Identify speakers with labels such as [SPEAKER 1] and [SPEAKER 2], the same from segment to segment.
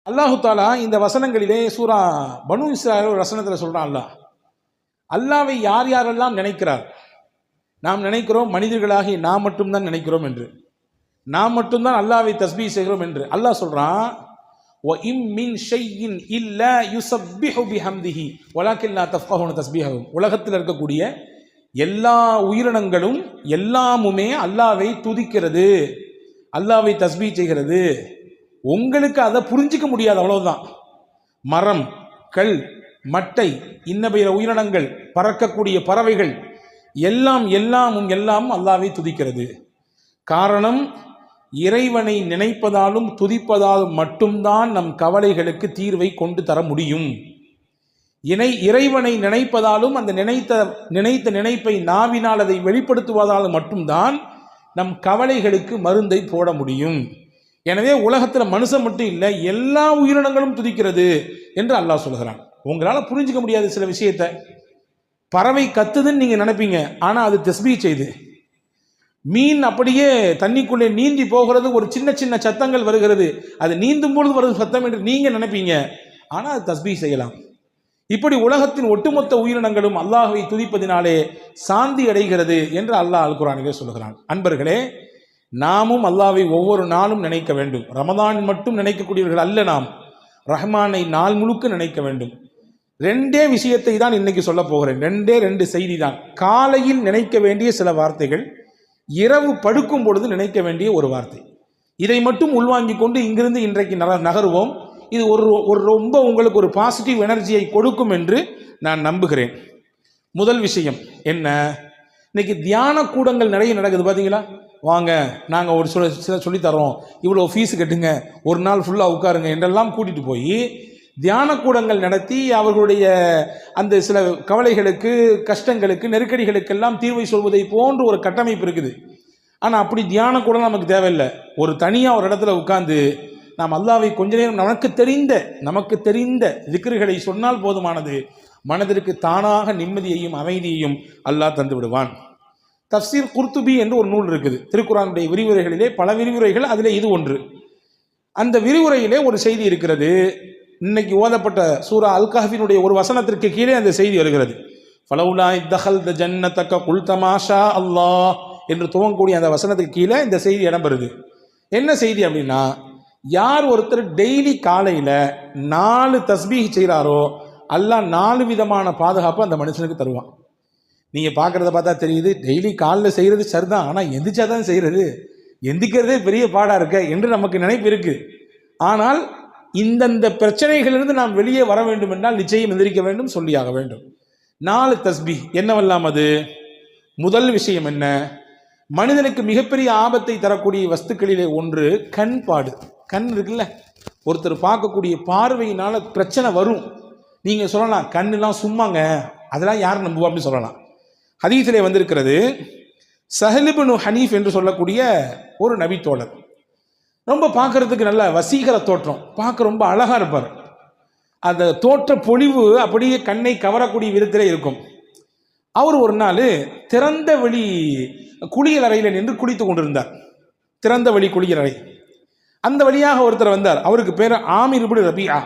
[SPEAKER 1] அல்லாஹு தாலா இந்த வசனங்களிலே சூரா பனு இஸ்ராயேல் வசனத்தில் சொல்றான். அல்லாவை யார் யாரெல்லாம் நினைக்கிறார், நாம் நினைக்கிறோம் மனிதர்களாகி நாம் மட்டும்தான் நினைக்கிறோம் என்று, நாம் மட்டும்தான் அல்லாவை தஸ்பீஹ் செய்கிறோம் என்று அல்லாஹ் சொல்றான். வ இம் மின் ஷைஇன் இல்லா யுஸப்பிஹு பிஹம்திஹி வலாக்கின் லா தஃப்கஹூன தஸ்பீஹஹும். உலகத்தில் இருக்கக்கூடிய எல்லா உயிரினங்களும் எல்லாமுமே அல்லாவை துதிக்கிறது, அல்லாவை தஸ்பீஹ் செய்கிறது. உங்களுக்கு அதை புரிஞ்சிக்க முடியாது, அவ்வளவுதான். மரம், கல், மட்டை, இன்ன பிற உயிரினங்கள், பறக்கக்கூடிய பறவைகள் எல்லாம் அல்லாவை துதிக்கிறது. காரணம், இறைவனை நினைப்பதாலும் துதிப்பதாலும் மட்டும்தான் நம் கவலைகளுக்கு தீர்வை கொண்டு தர முடியும். இறைவனை நினைப்பதாலும் அந்த நினைத்த நினைப்பை நாவினால் அதை வெளிப்படுத்துவதாலும் மட்டும்தான் நம் கவலைகளுக்கு மருந்தை போட முடியும். எனவே உலகத்தில் மனுஷன் மட்டும் இல்லை, எல்லா உயிரினங்களும் துதிக்கிறது என்று அல்லாஹ் சொல்கிறான். உங்களால் புரிஞ்சிக்க முடியாது சில விஷயத்தை. பறவை கத்துதுன்னு நீங்கள் நினைப்பீங்க, ஆனால் அது தஸ்பீஹ் செய்து. மீன் அப்படியே தண்ணிக்குள்ளே நீந்தி போகிறது, ஒரு சின்ன சின்ன சத்தங்கள் வருகிறது, அது நீந்தும் பொழுது வருது சத்தம் என்று நீங்கள் நினைப்பீங்க, ஆனால் அது தஸ்பீஹ் செய்யலாம். இப்படி உலகத்தின் ஒட்டுமொத்த உயிரினங்களும் அல்லாஹ்வை துதிப்பதினாலே சாந்தி அடைகிறது என்று அல்லாஹ் அல் குர்ஆனிலே சொல்கிறான். அன்பர்களே, நாமும் அல்லாஹ்வை ஒவ்வொரு நாளும் நினைக்க வேண்டும். ரமதான் மட்டும் நினைக்கக்கூடியவர்கள் அல்ல நாம், ரஹ்மானை நாள் முழுக்க நினைக்க வேண்டும். ரெண்டே விஷயத்தை தான் இன்னைக்கு சொல்ல போகிறேன். ரெண்டு செய்தி தான். காலையில் நினைக்க வேண்டிய சில வார்த்தைகள், இரவு படுக்கும் பொழுது நினைக்க வேண்டிய ஒரு வார்த்தை. இதை மட்டும் உள்வாங்கிக் கொண்டு இங்கிருந்து இன்றைக்கு நகருவோம். இது ஒரு ரொம்ப உங்களுக்கு ஒரு பாசிட்டிவ் எனர்ஜியை கொடுக்கும் என்று நான் நம்புகிறேன். முதல் விஷயம் என்ன, இன்னைக்கு தியான கூடங்கள் நிறைய நடக்குது. பார்த்தீங்களா? வாங்க, நாங்கள் ஒரு சில சொல்லித்தரோம், இவ்வளோ ஃபீஸு கட்டுங்க, ஒரு நாள் ஃபுல்லாக உட்காருங்க என்றெல்லாம் கூட்டிகிட்டு போய் தியான கூடங்கள் நடத்தி அவர்களுடைய அந்த சில கவலைகளுக்கு, கஷ்டங்களுக்கு, நெருக்கடிகளுக்கெல்லாம் தீர்வை சொல்வதை போன்று ஒரு கட்டமைப்பு இருக்குது. ஆனால் அப்படி தியான கூடம் நமக்கு தேவையில்லை. ஒரு தனியாக ஒரு இடத்துல உட்கார்ந்து நாம் அல்லாஹ்வை கொஞ்ச நேரம் நமக்கு தெரிந்த திக்ருகளை சொன்னால் போதுமானது. மனதிற்கு தானாக நிம்மதியையும் அமைதியையும் அல்லாஹ் தந்து விடுவான். தஃப்சீர் குர்துபி என்று ஒரு நூல் இருக்குது. திருக்குர்ஆனுடைய விரிவுரைகளிலே பல விரிவுரைகள், அதிலே இது ஒன்று. அந்த விரிவுரையிலே ஒரு செய்தி இருக்கிறது. இன்னைக்கு ஓதப்பட்ட சூரா அல் கஹ்ஃபினுடைய ஒரு வசனத்திற்கு கீழே அந்த செய்தி வருகிறது. ஃபலவுலா இத்தஹல்த ஜன்னதக குல்த மாஷா அல்லாஹ் என்று துவங்கக்கூடிய அந்த வசனத்துக்கு கீழே இந்த செய்தி இடம்பெறுது. என்ன செய்தி அப்படின்னா, யார் ஒருத்தர் டெய்லி காலையில் 4 தஸ்பீஹ் செய்கிறாரோ அல்லாஹ் 4 விதமான பாதுகாப்பு அந்த மனுஷனுக்கு தருவான். நீங்கள் பார்க்குறத பார்த்தா தெரியுது, டெய்லி காலில் செய்கிறது சரிதான், ஆனால் எந்திரிச்சா தான் செய்கிறது, எந்திக்கிறதே பெரிய பாடாக இருக்க என்று நமக்கு நினைப்பு இருக்குது. ஆனால் இந்தந்த பிரச்சனைகளிலிருந்து நாம் வெளியே வர வேண்டும் என்றால் நிச்சயம் எந்திரிக்க வேண்டும், சொல்லியாக வேண்டும். 4 தஸ்பீஹ் என்னவெல்லாம் அது? முதல் விஷயம் என்ன, மனிதனுக்கு மிகப்பெரிய ஆபத்தை தரக்கூடிய வஸ்துக்களிலே ஒன்று கண்பாடு. கண் இருக்குல்ல, ஒருத்தர் பார்க்கக்கூடிய பார்வையினால பிரச்சனை வரும். நீங்கள் சொல்லலாம், கண்ணெல்லாம் சும்மாங்க, அதெல்லாம் யார் நம்புவா அப்படின்னு சொல்லலாம். ஹதீஸிலே வந்திருக்கிறது, சஹல் இப்னு ஹனீஃப் என்று சொல்லக்கூடிய ஒரு நபி தோழர், ரொம்ப பார்க்கறதுக்கு நல்ல வசீகர தோற்றம், பார்க்க ரொம்ப அழகாக இருப்பார். அந்த தோற்ற பொழிவு அப்படியே கண்ணை கவரக்கூடிய விதத்திலே இருக்கும். அவர் ஒரு நாள் திறந்த வெளி குளியல் அறையில் நின்று குளித்து கொண்டிருந்தார். திறந்த வெளி குளியல் அறை, அந்த வழியாக ஒருத்தர் வந்தார். அவருக்கு பேர் ஆமிர் இப்னு ரபியா.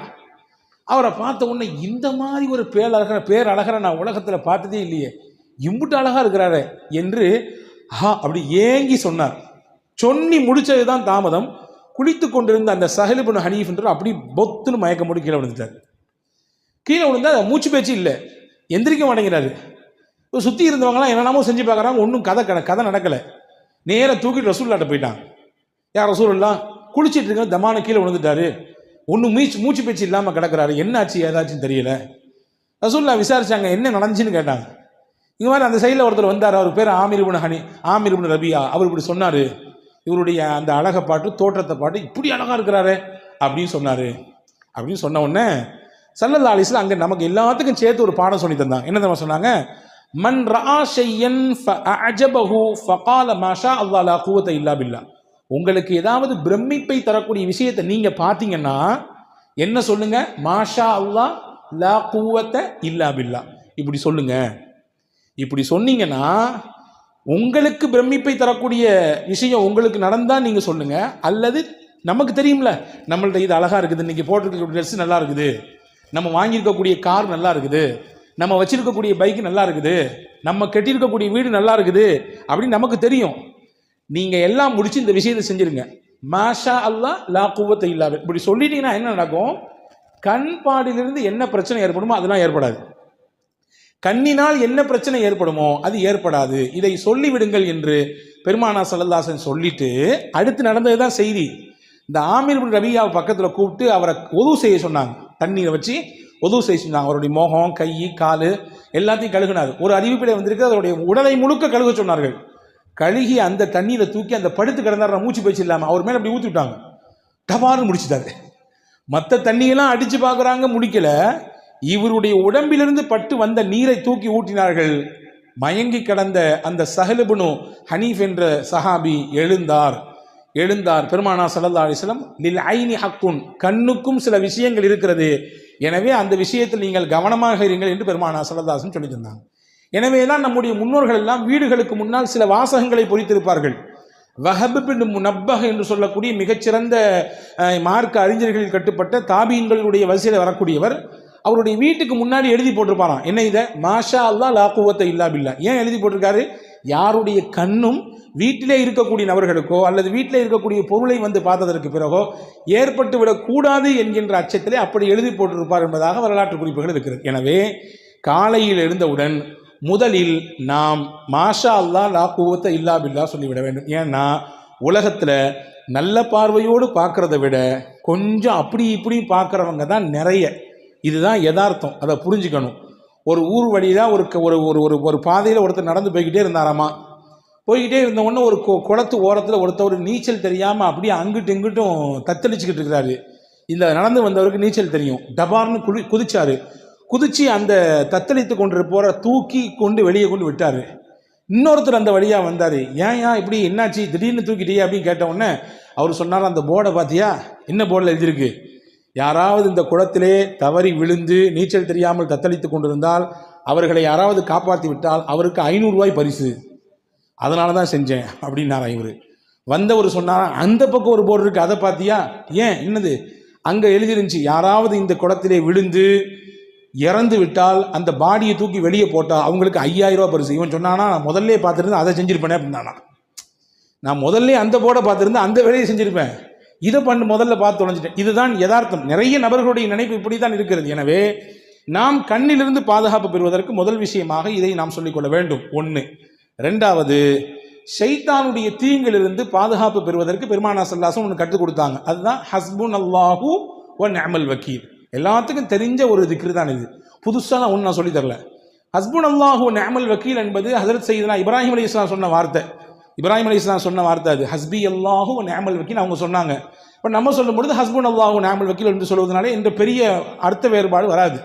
[SPEAKER 1] அவரை பார்த்த உடனே, இந்த மாதிரி ஒரு பேரழகரை நான் உலகத்தில் பார்த்ததே இல்லையே, இம்புட்டு அழகா இருக்கிறாரு என்று அப்படி ஏங்கி சொன்னார். சொன்னி முடிச்சது தான் தாமதம். குளித்து கொண்டிருந்த அந்த சஹல் இப்னு ஹனீஃப் என்று அப்படி பொத்துன்னு மயக்கம் போட்டு கீழே விழுந்துட்டார். கீழே விழுந்தா மூச்சு பேச்சு இல்லை, எந்திரிக்க மாட்டேங்கிறாரு. சுற்றி இருந்தவங்களாம் என்னென்னமோ செஞ்சு பார்க்குறாங்க, ஒன்றும் கதை நடக்கலை. நேராக தூக்கிட்டு ரசூலுல்லாஹ்ட்ட போயிட்டாங்க. யார் ரசூலுல்லாஹ், குளிச்சுட்டு இருக்க தமான கீழே விழுந்துட்டாரு, ஒன்றும் மூச்சு பேச்சு இல்லாமல் கிடக்கிறாரு, என்னாச்சு ஏதாச்சும் தெரியல. ரசூலுல்லாஹ் விசாரிச்சாங்க, என்ன நடந்துச்சுன்னு கேட்டாங்க. இங்கே மாதிரி அந்த சைடில் ஒருத்தர் வந்தார், அவர் பேர் ஆமிர் இப்னு ரபியா. அவர் இப்படி சொன்னார், இவருடைய அந்த அழகை பாட்டு, தோற்றத்தை பாட்டு, இப்படி அழகாக இருக்கிறாரு அப்படின்னு சொன்னார். அப்படின்னு சொன்ன உடனே ஸல்லல்லாஹு அலைஹி வஸல்லம் அங்கே நமக்கு எல்லாத்துக்கும் சேர்த்து ஒரு பாடம் சொல்லி தந்தாங்க. என்ன தெரியுமா சொன்னாங்க? மன் ரஆ ஷையன் ஃபஅஜபஹு ஃபகால மாஷா அல்லாஹ் லா குவத இல்லா பில்லா. உங்களுக்கு ஏதாவது பிரமிப்பை தரக்கூடிய விஷயத்தை நீங்க பார்த்தீங்கன்னா என்ன சொல்லுங்க? மாஷா அல்லாஹ் லா குவத இல்லா பில்லா, இப்படி சொல்லுங்க. இப்படி சொன்னீங்கன்னா உங்களுக்கு பிரமிப்பை தரக்கூடிய விஷயம் உங்களுக்கு நடந்தா நீங்க சொல்லுங்க, அல்லது நமக்கு தெரியும்ல, நம்மள்ட்ட இது அழகாக இருக்குது, இன்றைக்கி போட்டிருக்க ட்ரெஸ் நல்லா இருக்குது, நம்ம வாங்கியிருக்கக்கூடிய கார் நல்லா இருக்குது, நம்ம வச்சிருக்கக்கூடிய பைக்கு நல்லா இருக்குது, நம்ம கட்டியிருக்கக்கூடிய வீடு நல்லா இருக்குது அப்படின்னு நமக்கு தெரியும். நீங்கள் எல்லாம் முடிச்சு இந்த விஷயத்தை செஞ்சுருங்க. மாஷா அல்லாஹ் லா குவத்த இல்லா பில்லா இப்படி சொல்லிட்டீங்கன்னா என்ன நடக்கும்? கண் பாடிலிருந்து என்ன பிரச்சனை ஏற்படுமோ அதெல்லாம் ஏற்படாது. கண்ணினால் என்ன பிரச்சனை ஏற்படுமோ அது ஏற்படாது. இதை சொல்லிவிடுங்கள் என்று பெருமானா ஸல்லல்லாஹு அலைஹி வஸல்லம் சொல்லிட்டு அடுத்து நடந்தது தான் செய்தி. இந்த ஆமீர் பின் ரபியாவை பக்கத்தில் கூப்பிட்டு அவரை ஒது செய்ய சொன்னாங்க. தண்ணீரை வச்சு ஒது செய்ய சொன்னாங்க. அவருடைய முகம், கை, கால் எல்லாத்தையும் கழுகினார். ஒரு அறிவிப்பிலே வந்திருக்கு, அவருடைய உடலை முழுக்க கழுக சொன்னார்கள். கழுகி அந்த தண்ணீரை தூக்கி அந்த படுத்து கிடந்தார், மூச்சு பேச்சு இல்லாமல் அவர் மேலே அப்படி ஊற்றி விட்டாங்க. டபார்னு முடிச்சுட்டாரு. மற்ற தண்ணியெல்லாம் அடித்து பார்க்குறாங்க, முடிக்கல. இவருடைய உடம்பிலிருந்து பட்டு வந்த நீரை தூக்கி ஊற்றினார்கள். மயங்கி கிடந்த அந்த ஸஹல் இப்னு ஹனீஃப் என்ற சஹாபி எழுந்தார். பெருமானா ஸல்லல்லாஹு அலைஹி வஸல்லம் லில் ஐனி ஹக்குன், கண்ணுக்கும் சில விஷயங்கள் இருக்கிறது, எனவே அந்த விஷயத்தில் நீங்கள் கவனமாக இருங்கள் என்று பெருமானா ஸல்லல்லாஹு அலைஹி வஸல்லம் சொல்லி தந்தாங்க. எனவே தான் நம்முடைய முன்னோர்கள் எல்லாம் வீடுகளுக்கு முன்னால் சில வாசகங்களை பொறித்திருப்பார்கள். வஹப் பின் முனப்பஹ் என்று சொல்லக்கூடிய மிகச்சிறந்த மார்க்க அறிஞர்களில் கட்டுப்பட்ட தாபீன்களுடைய வரிசையில் வரக்கூடியவர், அவருடைய வீட்டுக்கு முன்னாடி எழுதி போட்டிருப்பாராம். என்ன இதை? மாஷா அல்லாஹ் லா குவத்த இல்லா பில்லா. ஏன் எழுதி போட்டிருக்காரு? யாருடைய கண்ணும் வீட்டிலே இருக்கக்கூடிய நபர்களுக்கோ அல்லது வீட்டிலே இருக்கக்கூடிய பொருளை வந்து பார்த்ததற்கு பிறகோ ஏற்பட்டு விடக்கூடாது என்கின்ற அச்சத்திலே அப்படி எழுதி போட்டிருப்பார் என்பதாக வரலாற்று குறிப்புகள் இருக்கிறது. எனவே காலையில் எழுந்தவுடன் முதலில் நாம் மாஷா அல்லாஹ் லா குவத்த இல்லா பில்லா சொல்லிவிட வேண்டும். ஏன்னா உலகத்தில் நல்ல பார்வையோடு பார்க்கறத விட கொஞ்சம் அப்படி இப்படி பார்க்குறவங்க தான் நிறைய. இதுதான் யதார்த்தம், அதை புரிஞ்சுக்கணும். ஒரு ஊர் வழியில் ஒரு பாதையில் ஒருத்தர் நடந்து போய்கிட்டே இருந்தாராமா. போய்கிட்டே இருந்த உடனே ஒரு குளத்து ஓரத்தில் ஒருத்தர் நீச்சல் தெரியாமல் அப்படியே அங்கிட்டு இங்கிட்டும் தத்தளிச்சுக்கிட்டு இருக்கிறாரு. இந்த நடந்து வந்தவருக்கு நீச்சல் தெரியும். டபார்னு குதிச்சாரு. குதிச்சு அந்த தத்தளித்து கொண்டு போகிற தூக்கி கொண்டு வெளியே கொண்டு விட்டார். இன்னொருத்தர் அந்த வழியாக வந்தார். ஏன் இப்படி என்னாச்சு திடீர்னு தூக்கிட்டே அப்படின்னு கேட்ட உடனே அவர் சொன்னார், அந்த போர்டை பார்த்தியா? என்ன போர்டில் எழுதியிருக்கு? யாராவது இந்த குளத்திலே தவறி விழுந்து நீச்சல் தெரியாமல் தத்தளித்து கொண்டிருந்தால் அவர்களை யாராவது காப்பாற்றி விட்டால் அவருக்கு 500 ரூபாய் பரிசு, அதனால தான் செஞ்சேன் அப்படின்னாரா இவர். வந்தவர் சொன்னாரா, அந்த பக்கம் ஒரு போர்டு இருக்குது, அதை பார்த்தியா? ஏன் என்னது? அங்கே எழுதிருந்துச்சு, யாராவது இந்த குளத்திலே விழுந்து இறந்து விட்டால் அந்த பாடியை தூக்கி வெளியே போட்டால் அவங்களுக்கு 5000 ரூபாய் பரிசு. இவன் சொன்னானா, நான் முதல்ல பார்த்துருந்து அதை செஞ்சிருப்பேனே அப்படின்னானா. நான் முதல்ல அந்த போர்டை பார்த்துருந்து அந்த வேலையை செஞ்சுருப்பேன், இதை முதல்ல பார்த்து தொலைஞ்சிட்டேன். இதுதான் யதார்த்தம். நிறைய நபர்களுடைய நினைப்பு இப்படி தான் இருக்கிறது. எனவே நாம் கண்ணிலிருந்து பாதுகாப்பு பெறுவதற்கு முதல் விஷயமாக இதை நாம் சொல்லிக்கொள்ள வேண்டும். 1. 2வது, ஷைத்தானுடைய தீங்கிலிருந்து பாதுகாப்பு பெறுவதற்கு பெருமானா ஸல்லல்லாஹு அலைஹி வஸல்லம் ஒன்று கற்றுக் கொடுத்தாங்க. அதுதான் ஹஸ்புனல்லாஹு வ நிஅமல் வக்கீல். எல்லாத்துக்கும் தெரிஞ்ச ஒரு திக்ரு தான் இது. புதுசாக நான் ஒன்று நான் சொல்லித்தரல. ஹஸ்புனல்லாஹு வ நிஅமல் வக்கீல் என்பது ஹஜ்ரத் சையதுனா இப்ராஹிம் அலைஹிஸ்ஸலாம் சொன்ன வார்த்தை. இப்ராஹிம் அலைஹிஸ்ஸலாம் சொன்ன வார்த்தை அது. ஹஸ்பி அல்லாஹு வ நிஅமல் வக்கீல் அவங்க சொன்னாங்க. இப்போ நம்ம சொல்லும் பொழுது ஹஸ்புனல்லாஹு வ நிஅமல் வக்கீல் என்று சொல்வதனால என்ற பெரிய அர்த்த வேறுபாடு வராது.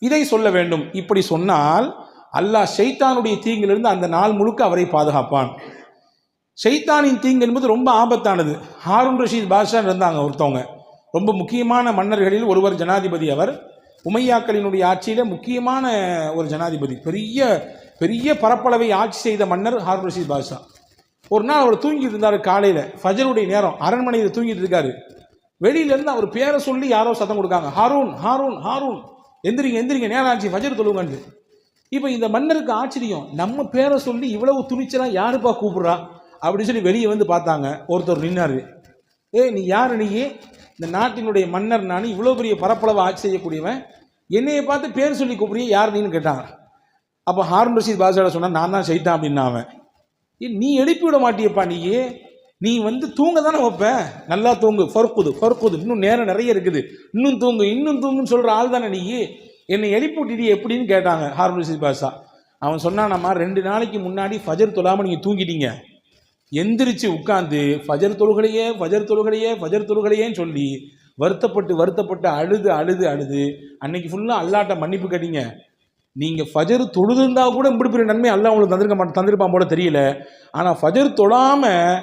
[SPEAKER 1] இதை சொல்ல வேண்டும். இப்படி சொன்னால் அல்லாஹ் ஷைத்தானுடைய தீங்கிலிருந்து அந்த நாள் முழுக்க அவரை பாதுகாப்பான். ஷைத்தானின் தீங்கு என்பது ரொம்ப ஆபத்தானது. ஹாரூன் ரஷீத் பாஷா இருந்தாங்க ஒருத்தவங்க, ரொம்ப முக்கியமான மன்னர்களில் ஒருவர், ஜனாதிபதி. அவர் உமையாக்களினுடைய ஆட்சியில் முக்கியமான ஒரு ஜனாதிபதி, பெரிய பெரிய பரப்பளவை ஆட்சி செய்த மன்னர் ஹாரூன் ரஷீத் பாஷா. ஒரு நாள் அவர் தூங்கிட்டு இருந்தார். காலையில் ஃபஜருடைய நேரம், அரண்மனையில் தூங்கிட்டு இருக்காரு. வெளியிலேருந்து அவர் பேரை சொல்லி யாரோ சத்தம் கொடுக்காங்க, ஹாரூன் ஹாரூன் ஹாரூன், எந்திரிங்க எந்திரிங்க, நேரம் ஆச்சு, ஃபஜர் தொழுங்கன்னு. இப்போ இந்த மன்னருக்கு ஆச்சரியம், நம்ம பேரை சொல்லி இவ்வளவு துணிச்சலாக யாருப்பா கூப்பிட்றா அப்படின்னு சொல்லி வெளியே வந்து பார்த்தாங்க. ஒருத்தர் நின்னாரு. நீ யார்? நீயே இந்த நாட்டினுடைய மன்னர், நான் இவ்வளோ பெரிய பரப்பளவை ஆட்சி செய்யக்கூடியவன், என்னையை பார்த்து பேர் சொல்லி கூப்பிடுறிய, யார் நீன்னு கேட்டாங்க. அப்போ ஹாரூன் ரஷீத் பாஷா சொன்னால், நான் தான் ஷைத்தான் அப்படின்னா. அவன், நீ எழுப்பி விட மாட்டியப்பா, நீ வந்து தூங்க தானே வைப்ப, நல்லா தூங்கு, ஃபர்குது, இன்னும் நேரம் நிறைய இருக்குது, இன்னும் தூங்குன்னு சொல்கிற ஆள் தானே நீ, என்னை எழுப்பி விட்டுடி எப்படின்னு கேட்டாங்க ஹாரூன் ரஷீத் பாஷா. அவன் சொன்னானம்மா, 2 நாளைக்கு முன்னாடி ஃபஜர் தொழாமல் நீங்கள் தூங்கிட்டீங்க, எந்திரிச்சு உட்காந்து ஃபஜர் தொழுகலையேன்னு சொல்லி வருத்தப்பட்டு அழுது அன்னைக்கு ஃபுல்லாக அல்லாட்ட மன்னிப்பு கேட்டீங்க. நீங்கள் ஃபஜர் தொழுதுருந்தா கூட இப்படி பெரிய நன்மை அல்லாஹ் உங்களுக்கு தந்திருப்பான் போல தெரியல. ஆனால் ஃபஜர் தொழாமல்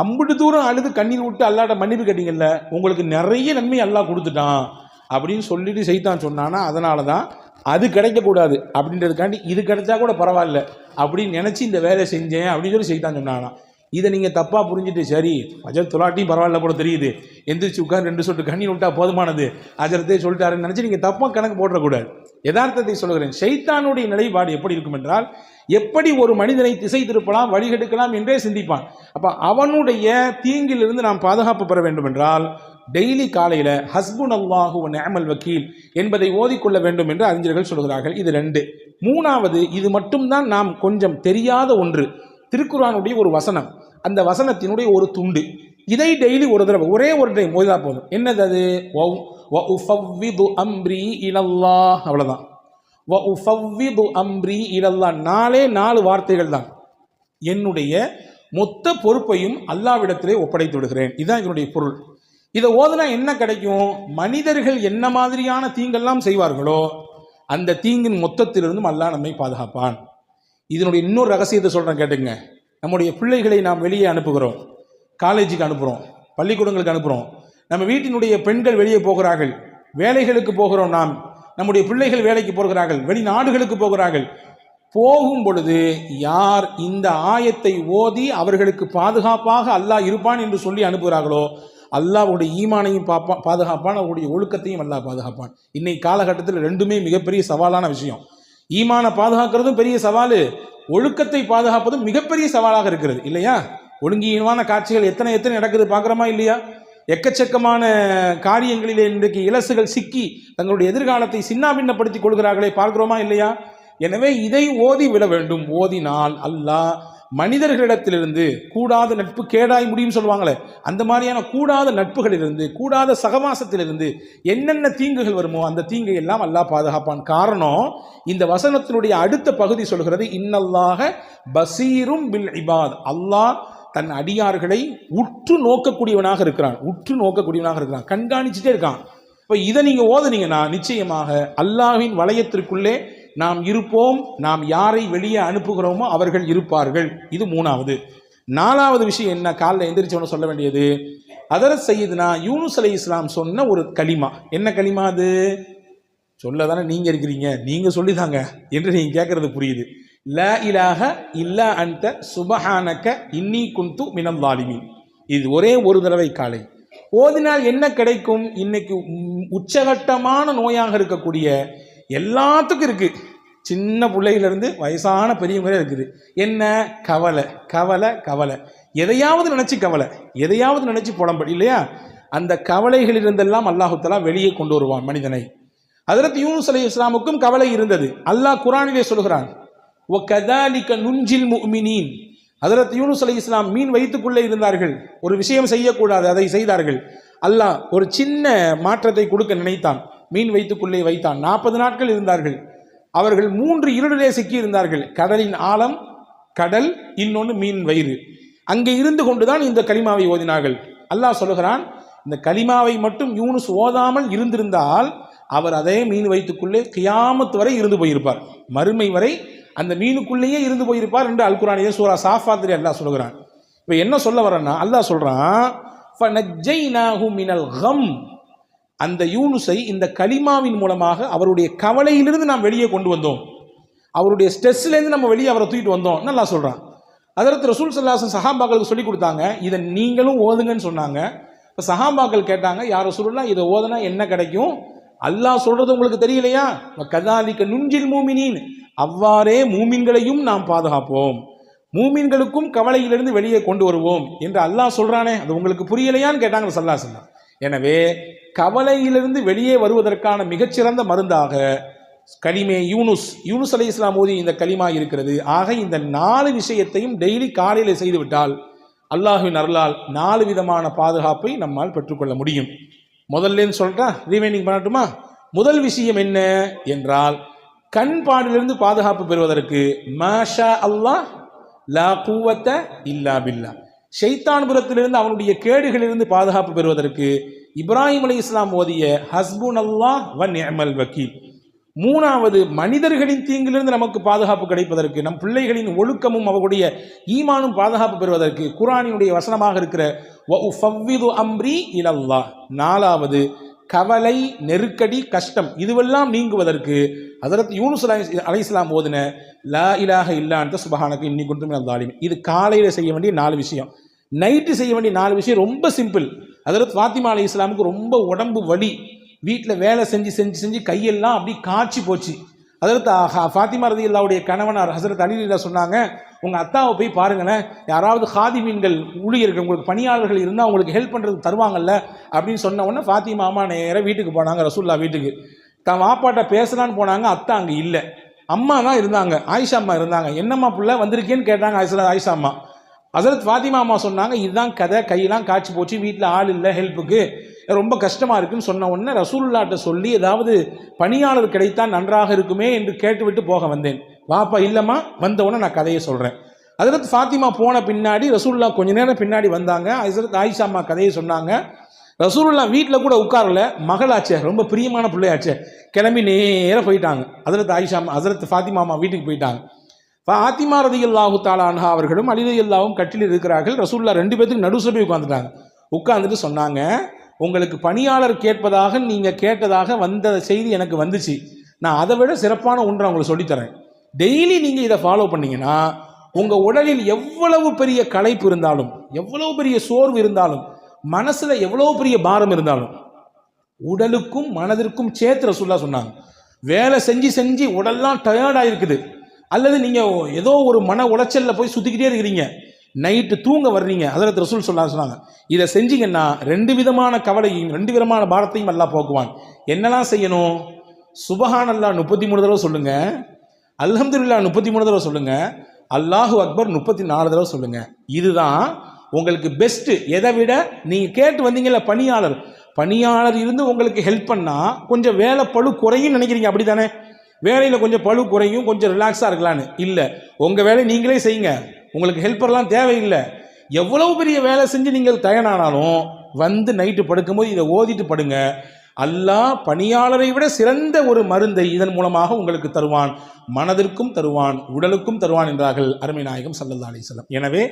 [SPEAKER 1] அம்பிட்டு தூரம் அழுது கண்ணீர் விட்டு அல்லாட்ட மன்னிப்பு கேட்டீங்கல்ல, உங்களுக்கு நிறைய நன்மை அல்லாஹ் கொடுத்துட்டான் அப்படின்னு சொல்லிட்டு சைத்தான் சொன்னானா. அதனால தான் அது கிடைக்கக்கூடாது அப்படின்றதுக்காண்டி இது கிடைச்சா கூட பரவாயில்ல அப்படின்னு நினச்சி இந்த வேலை செஞ்சேன் அப்படின்னு சொல்லி சைத்தான் சொன்னானா. இதை நீங்கள் தப்பாக புரிஞ்சுட்டு சரி அஜர் தொலாட்டியும் பரவாயில்ல போல தெரியுது, எந்திரிச்சு உட்காந்து 2 சொட்டு கண்ணி விட்டா போதுமானது, அஜரத்தே சொல்லிட்டாருன்னு நினச்சி நீங்கள் தப்பாக கணக்கு போடக்கூடாது. யதார்த்தத்தை சொல்கிறேன். ஷைத்தானுடைய நிலைப்பாடு எப்படி இருக்கும் என்றால், எப்படி ஒரு மனிதனை திசை திருப்பலாம், வழிகெடுக்கலாம் என்றே சிந்திப்பான். அப்போ அவனுடைய தீங்கிலிருந்து நாம் பாதுகாப்பு பெற வேண்டும் என்றால் டெய்லி காலையில் ஹஸ்புன் அல்லாஹு வ நிஅமல் வக்கீல் என்பதை ஓதிக்கொள்ள வேண்டும் என்று அறிஞர்கள் சொல்கிறார்கள். இது 2. 3வது, இது மட்டும்தான் நாம் கொஞ்சம் தெரியாத ஒன்று, திருக்குர்ஆனுடைய ஒரு வசனம், அந்த வசனத்தினுடைய ஒரு துண்டு. இதை டெய்லி ஒரு தடவை ஒரே ஒரு டைம் ஓதினா போதும். என்னது அது? வ உஃபவ்விது அம்ரி இலல்லாஹ். அவ்வளோதான். வ உஃபவ்விது அம்ரி இலல்லாஹ். 4 வார்த்தைகள் தான். என்னுடைய மொத்த பொறுப்பையும் அல்லாஹ்விடத்திலே ஒப்படைத்து விடுகிறேன். இதுதான் இதனுடைய பொருள். இதை ஓதுனா என்ன கிடைக்கும்? மனிதர்கள் என்ன மாதிரியான தீங்கெல்லாம் செய்வார்களோ அந்த தீங்கின் மொத்தத்திலிருந்தும் அல்லாஹ் நம்மை பாதுகாப்பான். இதனுடைய இன்னொரு ரகசியத்தை சொல்கிறேன் கேட்டுங்க. நம்முடைய பிள்ளைகளை நாம் வெளியே அனுப்புகிறோம், காலேஜுக்கு அனுப்புகிறோம், பள்ளிக்கூடங்களுக்கு அனுப்புகிறோம். நம்ம வீட்டினுடைய பெண்கள் வெளியே போகிறார்கள், வேலைகளுக்கு போகிறோம். நம்முடைய பிள்ளைகள் வேலைக்கு போகிறார்கள், வெளிநாடுகளுக்கு போகிறார்கள். போகும் பொழுது யார் இந்த ஆயத்தை ஓதி அவர்களுக்கு பாதுகாப்பாக அல்லாஹ் இருப்பான் என்று சொல்லி அனுப்புகிறார்களோ அல்லாஹ்வுடைய ஈமானையும் பாதுகாப்பான், அவருடைய ஒழுக்கத்தையும் அல்லாஹ் பாதுகாப்பான். இன்னைக்கு காலகட்டத்தில் 2மே மிகப்பெரிய சவாலான விஷயம். ஈமானை பாதுகாக்கிறதும் பெரிய சவால், ஒழுக்கத்தை பாதுகாப்பதும் மிகப்பெரிய சவாலாக இருக்கிறது இல்லையா? ஒழுங்கீனமான காட்சிகள் எத்தனை நடக்குது பார்க்குறோமா இல்லையா? எக்கச்சக்கமான காரியங்களிலே இன்றைக்கு இலசுகள் சிக்கி தங்களுடைய எதிர்காலத்தை சின்னாபின்னப்படுத்திக் கொள்கிறார்களே, பார்க்கிறோமா இல்லையா? எனவே இதை ஓதி விட வேண்டும். ஓதினால் அல்லாஹ் மனிதர்களிடத்திலிருந்து கூடாத நட்பு கேடாய் முடியும் சொல்லுவாங்களே, அந்த மாதிரியான கூடாத நட்புகளிலிருந்து, கூடாத சகவாசத்திலிருந்து என்னென்ன தீங்குகள் வருமோ அந்த தீங்கை எல்லாம் அல்லாஹ் பாதுகாப்பான். காரணம், இந்த வசனத்தினுடைய அடுத்த பகுதி சொல்கிறது, இன்னல்லாஹ பசீரும் பில் இபாத். அல்லாஹ் தன் அடியார்களை உற்று நோக்கக்கூடியவனாக இருக்கிறான், கண்காணிச்சுட்டே இருக்கான். இப்போ இதை நீங்கள் ஓதுனீங்கன்னா நிச்சயமாக அல்லாஹ்வின் வளையத்திற்குள்ளே நாம் இருப்போம். நாம் யாரை வெளியே அனுப்புகிறோமோ அவர்கள் இருப்பார்கள். இது 3வது. 4வது விஷயம் என்ன? காலைல எந்திரிச்சவன சொல்ல வேண்டியது, ஹதரத் சையதுனா யூனுஸ் அலைஹிஸ்ஸலாம் சொன்ன ஒரு கலிமா. என்ன கலிமா அது? சொல்ல தானே நீங்கள் இருக்கிறீங்க, நீங்கள் சொல்லிதாங்க என்று நீங்கள் கேட்கறது புரியுது. லா இலாஹ இல்லா அன்த சுபஹானக இன்னி குன்து மினல் ஸாலிமீன். இது ஒரே ஒரு தடவை காலை ஓதினால் என்ன கிடைக்கும்? இன்னைக்கு உச்சகட்டமான நோயாக இருக்கக்கூடிய எல்லாத்துக்கும் இருக்கு, சின்ன பிள்ளையிலிருந்து வயசான பெரியவங்களே இருக்குது. என்ன? கவலை கவலை கவலை, எதையாவது நினைச்சு கவலை, எதையாவது நினைச்சு புலம்படி இல்லையா? அந்த கவலைகளிலிருந்தெல்லாம் அல்லாஹு தஆலா வெளியே கொண்டு வருவான் மனிதனை. ஹஜ்ரத் யூனுஸ் அலைஹிஸ்ஸலாமுக்கும் கவலை இருந்தது. அல்லாஹ் குர்ஆனிலே சொல்கிறான், வ கதாலிக நுன்ஜில் முஃமினீன். ஹஜ்ரத் யூனுஸ் அலைஹிஸ்ஸலாம் மீன் வயிற்றுக்குள்ளே இருந்தார்கள், ஒரு விஷயம் செய்யக்கூடாது, அதை செய்தார்கள். அல்லாஹ் ஒரு சின்ன மாற்றத்தை கொடுக்க நினைத்தான், மீன் வயிற்றுக்குள்ளே வைத்தான். 40 நாட்கள் இருந்தார்கள். அவர்கள் 3 இருளிலே சிக்கி இருந்தார்கள். கடலின் ஆழம், கடல், இன்னொன்று மீன் வயிறு. அங்கே இருந்து கொண்டுதான் இந்த கலிமாவை ஓதினார்கள். அல்லாஹ் சொல்லுகிறான், இந்த கலிமாவை மட்டும் யூனுஸ் ஓதாமல் இருந்திருந்தால் அவர் அதே மீன் வயிற்றுக்குள்ளே கியாமத் வரை இருந்து போயிருப்பார், மறுமை வரை அந்த மீனுக்குள்ளேயே இருந்து போயிருப்பார் என்று அல் குர்ஆனிலே சூரா சாஃபாத்திலே அல்லாஹ் சொல்லுகிறான். இப்போ என்ன சொல்ல வரேன்னா, அல்லாஹ் சொல்றான், ஃபனஜ்ஜைனாஹு மினல் கம். அந்த யூனுஸை இந்த கலிமாவின் மூலமாக அவருடைய கவலையிலிருந்து நாம் வெளியே கொண்டு வந்தோம், அவருடைய ஸ்ட்ரெஸ்லேருந்து நம்ம வெளியே அவரை தூக்கிட்டு வந்தோம். நல்லா சொல்கிறான். ஹஜ்ரத் ரசூல் ஸல்லல்லாஹு அலைஹி வஸல்லம் சஹாபாக்களுக்கு சொல்லி கொடுத்தாங்க, இதை நீங்களும் ஓதுங்கன்னு சொன்னாங்க. இப்போ சஹாபாக்கள் கேட்டாங்க, யார் ரசூலுல்லாஹ் இதை ஓதுனா என்ன கிடைக்கும்? அல்லாஹ் சொல்றது உங்களுக்கு தெரியலையா? கதாலிக நுன்ஜில் மூமினீன், அவ்வாறே மூமின்களையும் நாம் பாதுகாப்போம், மூமின்களுக்கும் கவலையிலிருந்து வெளியே கொண்டு வருவோம் என்று அல்லாஹ் சொல்றானே, அது உங்களுக்கு புரியலையான்னு கேட்டாங்க ஸல்லல்லாஹு அலைஹி வஸல்லம். எனவே கவலையிலிருந்து வெளியே வருவதற்கான மிகச்சிறந்த மருந்தாக கலிமே யூனுஸ் அலைஹிஸ்ஸலாம் ஓதி இந்த கலிமா இருக்கிறது. ஆக இந்த 4 விஷயத்தையும் டெய்லி காலையில் செய்துவிட்டால் அல்லாஹ்வின் அருளால் 4 விதமான பாதுகாப்பை நம்மால் பெற்றுக்கொள்ள முடியும். முதல்ல சொல்றா, ரீவைண்டிங் பண்ணட்டுமா? முதல் விஷயம் என்ன என்றால், கண் பாடிலிருந்து பாதுகாப்பு பெறுவதற்கு மாஷா அல்லாஹ் லா குவத்த இல்லா பில்லா, ஷைத்தான் புறத்திலிருந்து அவனுடைய கேடுகளிலிருந்து பாதுகாப்பு பெறுவதற்கு இப்ராஹிம் அலைஹிஸ்ஸலாம் ஓதிய ஹஸ்புன் அல்லாஹ் வ நிஅமல் வக்கீல். 3வது, மனிதர்களின் தீங்கிலிருந்து நமக்கு பாதுகாப்பு கிடைப்பதற்கு, நம் பிள்ளைகளின் ஒழுக்கமும் அவர்களுடைய ஈமானும் பாதுகாப்பு பெறுவதற்கு குர்ஆனினுடைய வசனமாக இருக்கிற வ உஃபவ்விது அம்ரி இலல்லாஹ். 4வது, கவலை, நெருக்கடி, கஷ்டம் இதுவெல்லாம் நீங்குவதற்கு ஹஜ்ரத் யூனுஸ் அலைஹிஸ்ஸலாம் ஓதுன லா இலாஹ இல்லா அன்த சுப்ஹானக இன்னி குன்து மினல் ஸாலிமீன். இது காலையில் செய்ய வேண்டிய 4 விஷயம். நைட்டு செய்ய வேண்டிய 4 விஷயம் ரொம்ப சிம்பிள். ஹஜ்ரத் ஃபாத்திமா அலைஹிஸ்ஸலாமுக்கு ரொம்ப உடம்பு வலி, வீட்டில் வேலை செஞ்சு செஞ்சு செஞ்சு கையெல்லாம் அப்படி காய்ச்சி போச்சு. ஹஜ்ரத் ஃபாத்திமா ரலியல்லாஹுடைய கணவனார் ஹஜ்ரத் அலி ரலியல்லாஹு சொன்னாங்க, உங்கள் அத்தாவை போய் பாருங்களேன், யாராவது ஹாதிமீன்கள் ஊழியர்கள் உங்களுக்கு பணியாளர்கள் இருந்தால் அவங்களுக்கு ஹெல்ப் பண்ணுறதுக்கு தருவாங்கல்ல அப்படின்னு சொன்ன உடனே ஃபாத்திமா அம்மா நேராக வீட்டுக்கு போனாங்க, ரசூல்லா வீட்டுக்கு. தான் வாப்பாட்ட பேசலான்னு போனாங்க, அத்தா அங்கே இல்லை, அம்மா தான் இருந்தாங்க, ஆயிஷா அம்மா இருந்தாங்க. என்னம்மா புள்ள வந்திருக்கேன்னு கேட்டாங்க ஆயிஷா அம்மா. ஹஜ்ரத் ஃபாத்திமா அம்மா சொன்னாங்க, இதுதான் கதை, கையெல்லாம் காய்ச்சி போச்சு, வீட்டில் ஆள் இல்லை ஹெல்ப்புக்கு, ரொம்ப கஷ்டமாக இருக்குன்னு சொன்ன உடனே ரசூலுல்லாஹ்ட்ட சொல்லி ஏதாவது பணியாளர் கிடைத்தால் நன்றாக இருக்குமே என்று கேட்டுவிட்டு போக வந்தேன். வாப்பா இல்லைம்மா, வந்த உடனே நான் கதையை சொல்கிறேன். ஹஜ்ரத் ஃபாத்திமா போன பின்னாடி ரசூலுல்லாஹ் கொஞ்ச நேரம் பின்னாடி வந்தாங்க. ஹஜ்ரத் ஆயிஷா அம்மா கதையை சொன்னாங்க. ரசூலுல்லாஹ் வீட்டில் கூட உட்காரல, மகளாச்சே, ரொம்ப பிரியமான பிள்ளையாச்சே, கிளம்பி நேராக போயிட்டாங்க. ஹஜ்ரத் ஆயிஷா அம்மா ஹஜ்ரத் ஃபாத்திமா அம்மா வீட்டுக்கு போயிட்டாங்க. ஃபாத்திமா ரலியல்லாஹு தஆலா அன்ஹா அவர்களும் அலி ரலியல்லாஹும் கட்டில் இருக்கிறார்கள். ரசூலுல்லாஹ் 2 பேத்துக்கு நடு சபை உட்காந்துட்டாங்க. உட்காந்துட்டு சொன்னாங்க, உங்களுக்கு பணியாளர் கேட்பதாக நீங்கள் கேட்டதாக வந்த செய்தி எனக்கு வந்துச்சு, நான் அதை விட சிறப்பான ஒன்றை உங்களுக்கு சொல்லித்தரேன். டெய்லி நீங்கள் இதை ஃபாலோ பண்ணீங்கன்னா உங்கள் உடலில் எவ்வளவு பெரிய களைப்பு இருந்தாலும், எவ்வளவு பெரிய சோர்வு இருந்தாலும், மனசில் எவ்வளவு பெரிய பாரம் இருந்தாலும், உடலுக்கும் மனதிற்கும் சேர்த்து ரசூலுல்லாஹ் சொன்னாங்க. வேலை செஞ்சு செஞ்சு உடல்லாம் டயர்டாக இருக்குது, அல்லது நீங்கள் ஏதோ ஒரு மன உளைச்சலில் போய் சுற்றிக்கிட்டே இருக்கிறீங்க, நைட்டு தூங்க வர்றீங்க, ஹஜ்ரத் ரசூல் சொன்னாங்க, இதை செஞ்சீங்கன்னா 2 விதமான கவலையும் 2 விதமான பாரத்தையும் அல்லாஹ் போக்குவான். என்னெல்லாம் செய்யணும்? சுபஹானல்லாஹ் 33 தடவை சொல்லுங்க, அல்ஹம்துலில்லாஹ் 33 தடவை சொல்லுங்க, அல்லாஹு அக்பர் 34 தடவை சொல்லுங்க. இதுதான் உங்களுக்கு பெஸ்ட்டு. எதை விட நீங்கள் கேட்டு வந்தீங்கல்ல பணியாளர் இருந்து உங்களுக்கு ஹெல்ப் பண்ணால் கொஞ்சம் வேலை பளு குறையும் நினைக்கிறீங்க, அப்படி தானே? வேலையில் கொஞ்சம் பளு குறையும், கொஞ்சம் ரிலாக்ஸாக இருக்கலான்னு. இல்லை, உங்கள் வேலையை நீங்களே செய்யுங்க, உங்களுக்கு ஹெல்ப்பர்லாம் தேவையில்லை. எவ்வளவு பெரிய வேலை செஞ்சு நீங்கள் தயாரானாலும் வந்து நைட்டு படுக்கும்போது இதை ஓதிட்டு படுங்க. அல்லாஹ் பணியாளரை விட சிறந்த ஒரு மருந்தை இதன் மூலமாக உங்களுக்கு தருவான், மனதிற்கும் தருவான், உடலுக்கும் தருவான் என்றார்கள் அருமை நாயகம் ஸல்லல்லாஹு அலைஹி வஸல்லம். எனவே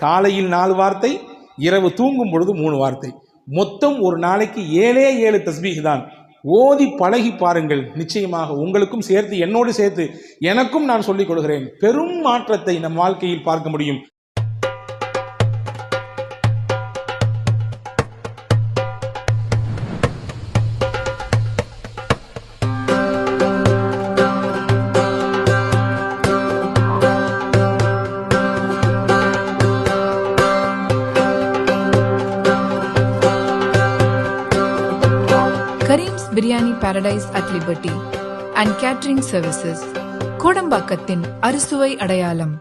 [SPEAKER 1] காலையில் 4 வார்த்தை, இரவு தூங்கும் பொழுது 3 வார்த்தை, மொத்தம் ஒரு நாளைக்கு 7 தஸ்பீஹ் தான். ஓதி பழகி பாருங்கள், நிச்சயமாக உங்களுக்கும் சேர்த்து என்னோடு சேர்த்து எனக்கும் நான் சொல்லிக் கொடுக்கிறேன், பெரும் மாற்றத்தை நம் வாழ்க்கையில் பார்க்க முடியும்.
[SPEAKER 2] Kareem's Biryani Paradise at Liberty and Catering Services, கோடம்பாக்கத்தின் அறுசுவை அடையாளம்.